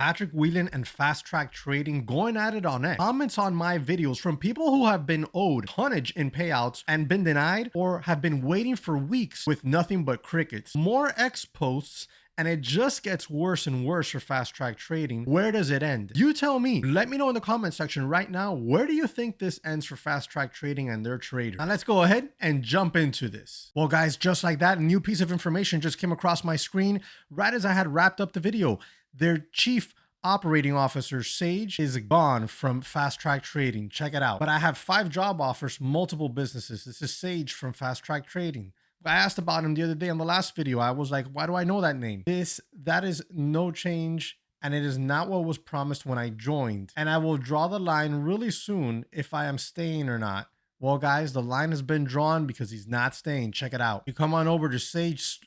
Patrick Whelan and FastTrack Trading going at it on X. Comments on my videos from people who have been owed tonnage in payouts and been denied, or have been waiting for weeks with nothing but crickets. More X posts, and it just gets worse and worse for FastTrack Trading. Where does it end? You tell me. Let me know in the comment section right now, where do you think this ends for FastTrack Trading and their traders? Now let's go ahead and jump into this. Well guys, just like that, a new piece of information just came across my screen right as I had wrapped up the video. Their chief operating officer, Sage, is gone from FastTrack Trading. Check it out. But I have 5 job offers, multiple businesses. This is Sage from FastTrack Trading. I asked about him the other day on the last video. I was like, why do I know that name? That is no change, and it is not what was promised when I joined. And I will draw the line really soon if I am staying or not. Well, guys, the line has been drawn because he's not staying. Check it out. You come on over to Sage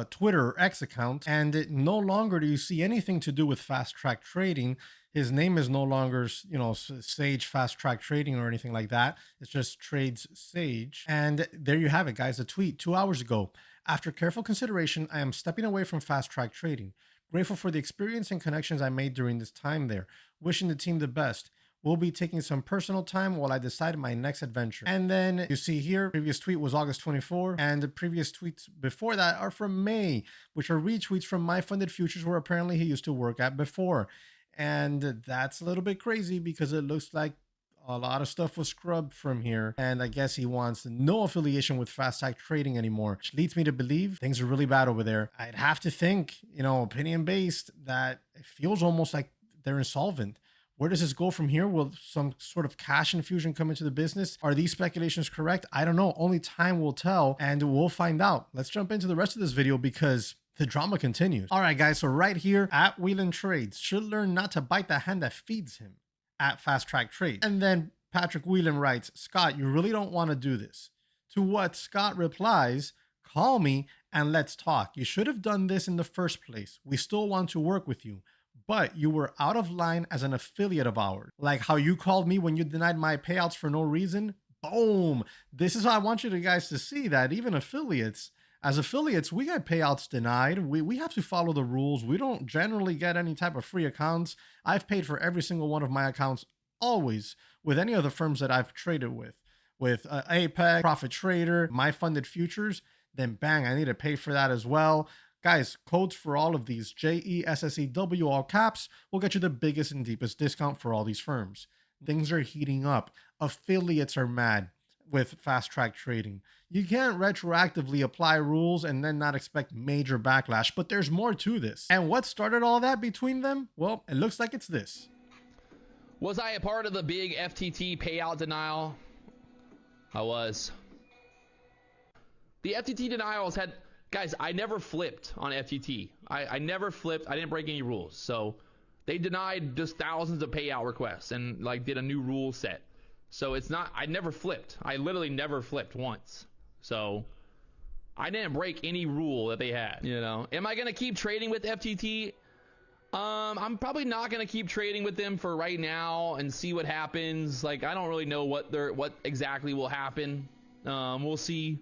Twitter or X account, and no longer do you see anything to do with FastTrack Trading. His name is no longer, Sage FastTrack Trading or anything like that. It's just Trades Sage. And there you have it, guys. A tweet 2 hours ago. After careful consideration, I am stepping away from FastTrack Trading. Grateful for the experience and connections I made during this time there. Wishing the team the best. We'll be taking some personal time while I decide my next adventure. And then you see here, previous tweet was August 24, and the previous tweets before that are from May, which are retweets from My Funded Futures, where apparently he used to work at before. And that's a little bit crazy because it looks like a lot of stuff was scrubbed from here. And I guess he wants no affiliation with FastTrack Trading anymore, which leads me to believe things are really bad over there. I'd have to think, opinion based, that it feels almost like they're insolvent. Where does this go from here? Will some sort of cash infusion come into the business? Are these speculations correct? I don't know. Only time will tell, and we'll find out. Let's jump into the rest of this video because the drama continues. All right, guys. So right here at Whelan Trades, should learn not to bite the hand that feeds him at FastTrack Trade. And then Patrick Whelan writes, Scott, you really don't want to do this. To what Scott replies, call me and let's talk. You should have done this in the first place. We still want to work with you, but you were out of line as an affiliate of ours. Like how you called me when you denied my payouts for no reason. Boom. This is how I want you guys to see that even as affiliates, we get payouts denied. We have to follow the rules. We don't generally get any type of free accounts. I've paid for every single one of my accounts always with any of the firms that I've traded with Apex, Profit Trader, My Funded Futures. Then bang, I need to pay for that as well. Guys, codes for all of these, JESSEW, all caps, will get you the biggest and deepest discount for all these firms. Things are heating up. Affiliates are mad with FastTrack Trading. You can't retroactively apply rules and then not expect major backlash, but there's more to this. And what started all that between them? Well, it looks like it's this. Was I a part of the big FTT payout denial? I was. The FTT denials had... Guys, I never flipped on FTT. I never flipped. I didn't break any rules. So they denied just thousands of payout requests and did a new rule set. So it's not, I never flipped. I literally never flipped once. So I didn't break any rule that they had, Am I going to keep trading with FTT? I'm probably not going to keep trading with them for right now and see what happens. I don't really know what exactly will happen. We'll see.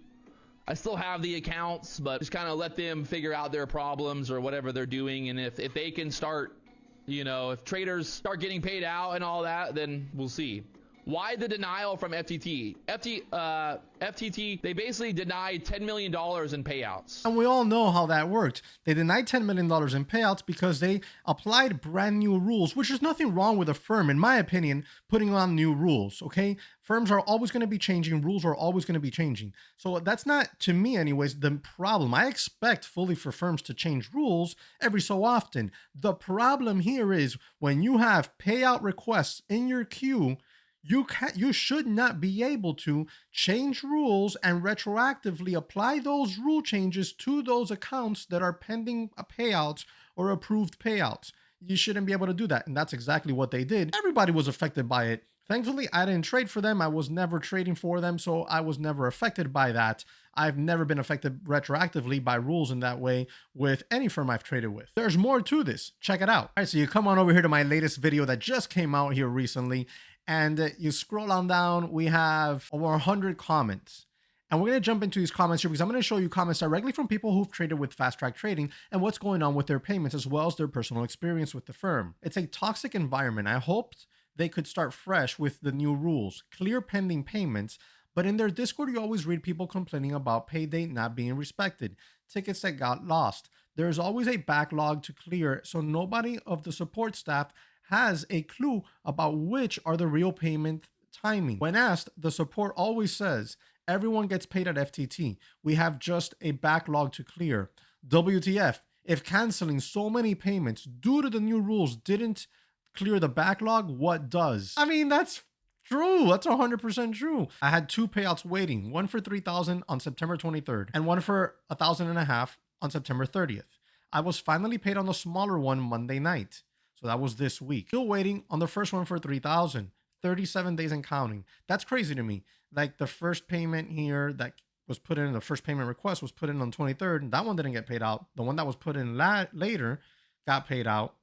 I still have the accounts, but just kind of let them figure out their problems or whatever they're doing. And if they can start, if traders start getting paid out and all that, then we'll see. Why the denial from FTT? FTT, they basically denied $10 million in payouts. And we all know how that worked. They denied $10 million in payouts because they applied brand new rules, which is nothing wrong with a firm, in my opinion, putting on new rules, okay? Firms are always going to be changing. Rules are always going to be changing. So that's not, to me anyways, the problem. I expect fully for firms to change rules every so often. The problem here is when you have payout requests in your queue, you should not be able to change rules and retroactively apply those rule changes to those accounts that are pending payouts or approved payouts. You shouldn't be able to do that. And that's exactly what they did. Everybody was affected by it. Thankfully, I didn't trade for them. I was never trading for them, so I was never affected by that. I've never been affected retroactively by rules in that way with any firm I've traded with. There's more to this. Check it out. All right, so you come on over here to my latest video that just came out here recently, and you scroll on down. We have over 100 comments. And we're going to jump into these comments here because I'm going to show you comments directly from people who've traded with FastTrack Trading and what's going on with their payments as well as their personal experience with the firm. It's a toxic environment. I hoped they could start fresh with the new rules, clear pending payments, but in their Discord, you always read people complaining about pay date not being respected, tickets that got lost. There's always a backlog to clear, so nobody of the support staff has a clue about which are the real payment timing. When asked, the support always says, everyone gets paid at FTT. We have just a backlog to clear. WTF, if canceling so many payments due to the new rules didn't clear the backlog, what does? I mean, that's true. That's 100% true. I had 2 payouts waiting, one for $3,000 on September 23rd and one for $1,500 on September 30th. I was finally paid on the smaller one Monday night. So that was this week. Still waiting on the first one for $3,000. 37 days and counting. That's crazy to me. Like the first payment here that was put in, the first payment request was put in on 23rd. And that one didn't get paid out. The one that was put in later got paid out.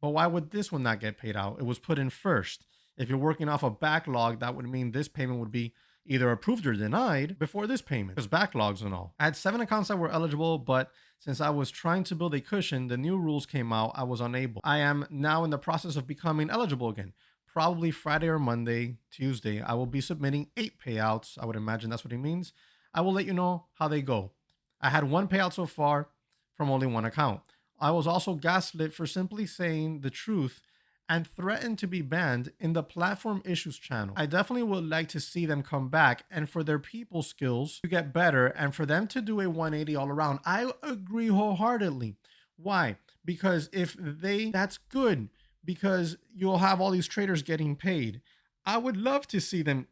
But why would this one not get paid out? It was put in first. If you're working off a backlog, that would mean this payment would be either approved or denied before this payment. There's backlogs and all. I had 7 accounts that were eligible, but since I was trying to build a cushion, the new rules came out. I was unable. I am now in the process of becoming eligible again. Probably Friday or Monday, Tuesday, I will be submitting 8 payouts. I would imagine that's what he means. I will let you know how they go. I had 1 payout so far from only 1 account. I was also gaslit for simply saying the truth and threatened to be banned in the platform issues channel. I definitely would like to see them come back and for their people skills to get better and for them to do a 180 all around. I agree wholeheartedly. Why? Because that's good, because you'll have all these traders getting paid. I would love to see them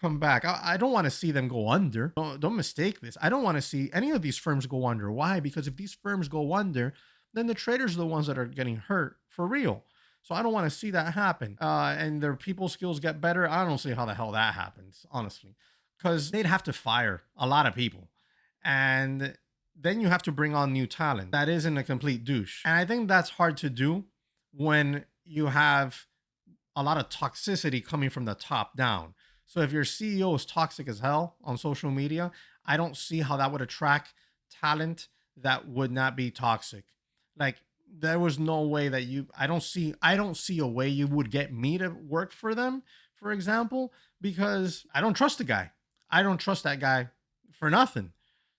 come back. I don't want to see them go under. Don't mistake this. I don't want to see any of these firms go under. Why? Because if these firms go under, then the traders are the ones that are getting hurt for real. So I don't want to see that happen. And their people skills get better. I don't see how the hell that happens, honestly, because they'd have to fire a lot of people. And then you have to bring on new talent that isn't a complete douche. And I think that's hard to do when you have a lot of toxicity coming from the top down. So if your CEO is toxic as hell on social media, I don't see how that would attract talent that would not be toxic. Like, there was no way that I don't see a way you would get me to work for them, for example, because I don't trust the guy. I don't trust that guy for nothing.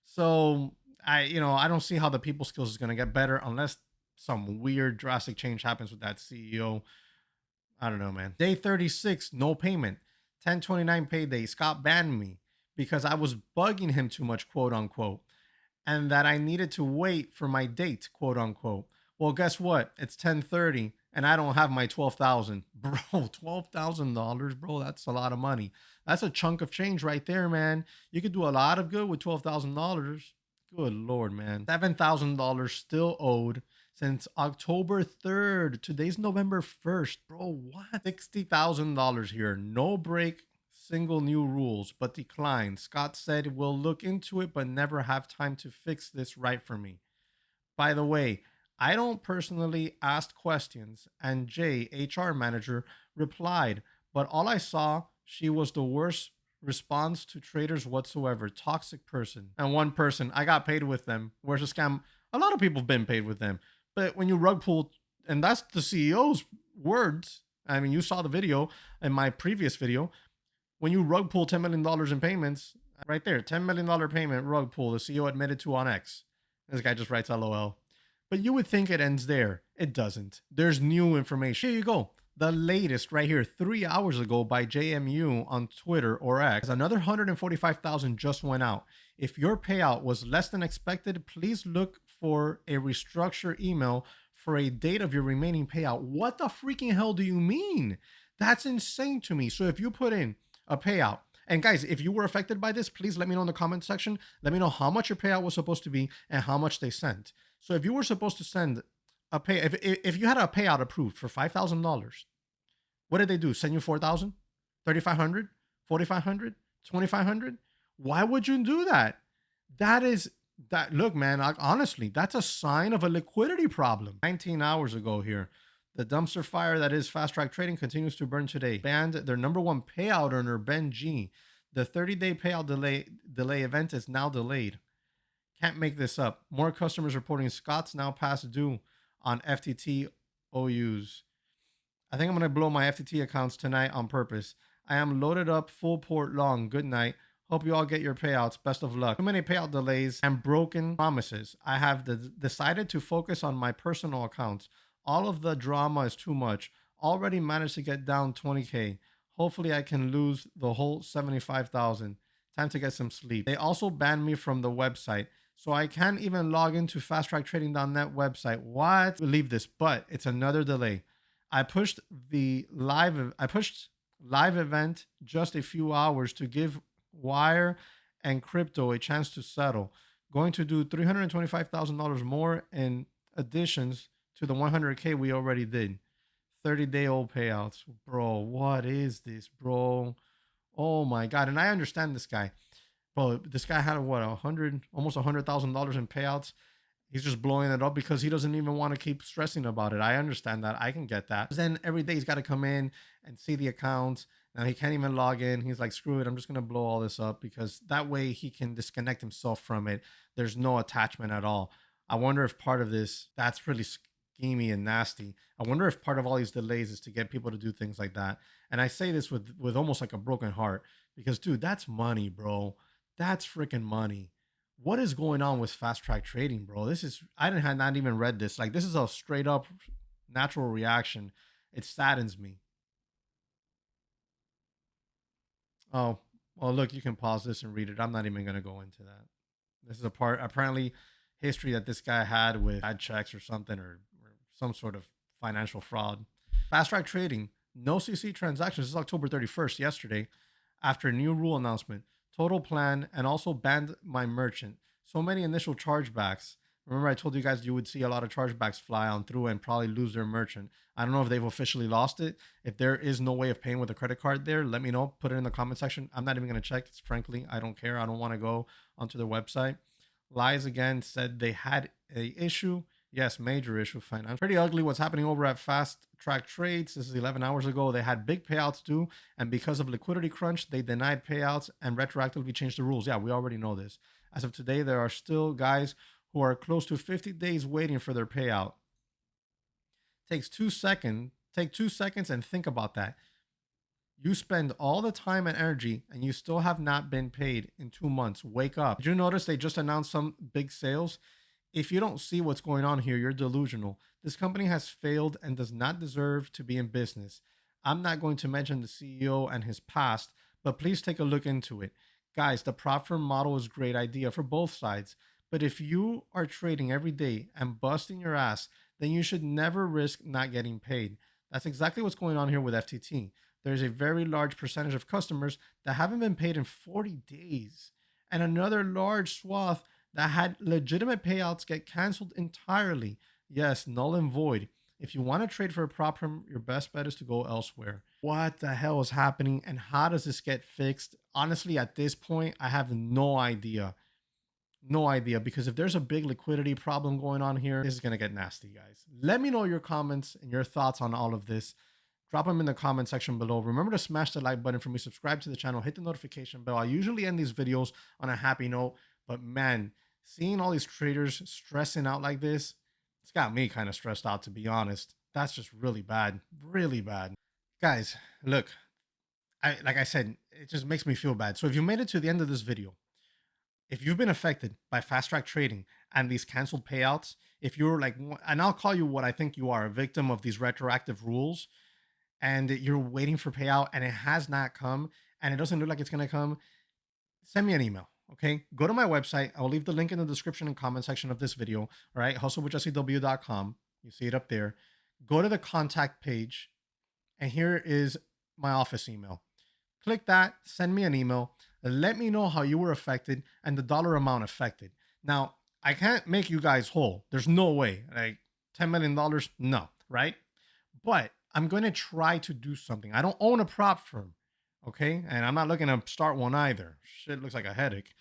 So I don't see how the people skills is going to get better unless some weird drastic change happens with that CEO. I don't know, man. Day 36, no payment. 10/29 payday. Scott banned me because I was bugging him too much, quote unquote, and that I needed to wait for my date, quote unquote. Well, guess what? It's 10:30 and I don't have my 12,000. Bro, $12,000, bro. That's a lot of money. That's a chunk of change right there, man. You could do a lot of good with $12,000. Good Lord, man. $7,000 still owed since October 3rd. Today's November 1st. Bro, what? $60,000 here. No break, single new rules, but declined. Scott said we'll look into it, but never have time to fix this right for me. By the way, I don't personally ask questions, and Jay, HR manager, replied, but all I saw, she was the worst response to traders whatsoever. Toxic person. And one person, I got paid with them. Where's the scam? A lot of people have been paid with them. But when you rug pull, and that's the CEO's words. I mean, you saw the video in my previous video. When you rug pull $10 million in payments, right there, $10 million payment rug pull, the CEO admitted to on X. This guy just writes LOL. But you would think it ends there. It doesn't. There's new information. Here you go. The latest right here, 3 hours ago by JMU on Twitter or X. Another 145,000 just went out. If your payout was less than expected, please look for a restructure email for a date of your remaining payout. What the freaking hell do you mean? That's insane to me. So if you put in a payout, and guys, if you were affected by this, please let me know in the comment section. Let me know how much your payout was supposed to be and how much they sent. So if you were supposed to send a pay, if you had a payout approved for $5,000, what did they do? Send you 4,000, 3,500, 4,500, 2,500? Why would you do that? Look, man, honestly, that's a sign of a liquidity problem. 19 hours ago here, the dumpster fire that is FastTrack Trading continues to burn today. Banned their number 1 payout earner, Ben G. The 30-day payout delay event is now delayed. Can't make this up. More customers reporting Scott's now past due on FTT OUs. I think I'm going to blow my FTT accounts tonight on purpose. I am loaded up full port long. Good night. Hope you all get your payouts. Best of luck. Too many payout delays and broken promises. I have decided to focus on my personal accounts. All of the drama is too much. Already managed to get down 20K. Hopefully I can lose the whole 75,000. Time to get some sleep. They also banned me from the website, so I can't even log into FastTrackTrading.net website. What? Believe this, but it's another delay. I pushed live event just a few hours to give Wire and crypto a chance to settle. Going to do $325,000 more in additions to the 100K we already did. 30-day-old payouts. Bro, what is this, bro? Oh my God. And I understand this guy. Bro, this guy had what, almost $100,000 in payouts. He's just blowing it up because he doesn't even want to keep stressing about it. I understand that. I can get that. Then every day he's got to come in and see the accounts. Now he can't even log in. He's like, screw it. I'm just going to blow all this up because that way he can disconnect himself from it. There's no attachment at all. I wonder if part of this, that's really schemy and nasty. I wonder if part of all these delays is to get people to do things like that. And I say this with almost like a broken heart because, dude, that's money, bro. That's freaking money. What is going on with fast track trading, bro? I had not even read this. Like, this is a straight up natural reaction. It saddens me. Oh, well, look, you can pause this and read it. I'm not even going to go into that. This is a part, apparently, history that this guy had with bad checks or something, or some sort of financial fraud. Fast track trading, no CC transactions. This is October 31st, yesterday, after a new rule announcement. Total plan, and also banned my merchant. So many initial chargebacks. Remember I told you guys you would see a lot of chargebacks fly on through and probably lose their merchant. I don't know if they've officially lost it. If there is no way of paying with a credit card there, let me know. Put it in the comment section. I'm not even going to check. Frankly, I don't care. I don't want to go onto their website. Lies again, said they had a issue. Yes, major issue, financial. Pretty ugly what's happening over at Fast Track Trades. This is 11 hours ago. They had big payouts due, and because of liquidity crunch, they denied payouts and retroactively changed the rules. Yeah, we already know this. As of today, there are still guys who are close to 50 days waiting for their payout. Take 2 seconds and think about that. You spend all the time and energy and you still have not been paid in 2 months. Wake up. Did you notice they just announced some big sales? If you don't see what's going on here, you're delusional. This company has failed and does not deserve to be in business. I'm not going to mention the CEO and his past, but please take a look into it. Guys, the prop firm model is a great idea for both sides. But if you are trading every day and busting your ass, then you should never risk not getting paid. That's exactly what's going on here with FTT. There's a very large percentage of customers that haven't been paid in 40 days, and another large swath that had legitimate payouts get canceled entirely. Yes, null and void. If you want to trade for a prop firm, your best bet is to go elsewhere. What the hell is happening and how does this get fixed? Honestly, at this point, I have no idea. No idea, because if there's a big liquidity problem going on here, this is going to get nasty, guys. Let me know your comments and your thoughts on all of this. Drop them in the comment section below. Remember to smash the like button for me, subscribe to the channel, hit the notification bell. I usually end these videos on a happy note, but man, seeing all these traders stressing out like this, it's got me kind of stressed out, to be honest. That's just really bad, really bad. Guys, look, like I said, it just makes me feel bad. So if you made it to the end of this video, if you've been affected by fast track trading and these canceled payouts, if you're like, and I'll call you what I think you are, a victim of these retroactive rules, and you're waiting for payout and it has not come and it doesn't look like it's going to come, send me an email. Okay, go to my website. I'll leave the link in the description and comment section of this video. All right, hustlewithjessew.com. You see it up there. Go to the contact page, and here is my office email. Click that, send me an email, let me know how you were affected and the dollar amount affected. Now, I can't make you guys whole. There's no way. Like $10 million, no, right? But I'm going to try to do something. I don't own a prop firm, okay? And I'm not looking to start one either. Shit looks like a headache.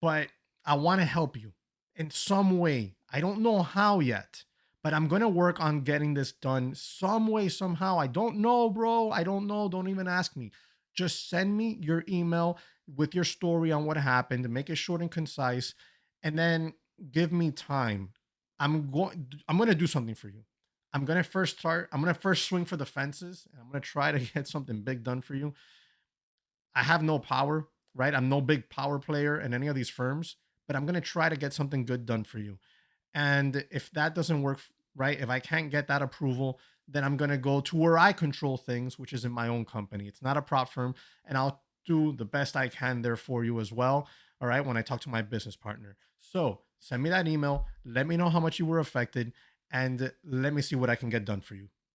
But I want to help you in some way. I don't know how yet, but I'm going to work on getting this done some way, somehow. I don't know, bro. I don't know. Don't even ask me. Just send me your email with your story on what happened, make it short and concise, and then give me time. I'm going to do something for you. I'm going to first swing for the fences, and I'm going to try to get something big done for you. I have no power, right? I'm no big power player in any of these firms, but I'm going to try to get something good done for you. And if that doesn't work, right, if I can't get that approval, then I'm going to go to where I control things, which is in my own company. It's not a prop firm, and I'll do the best I can there for you as well. All right, when I talk to my business partner. So send me that email, let me know how much you were affected, and let me see what I can get done for you.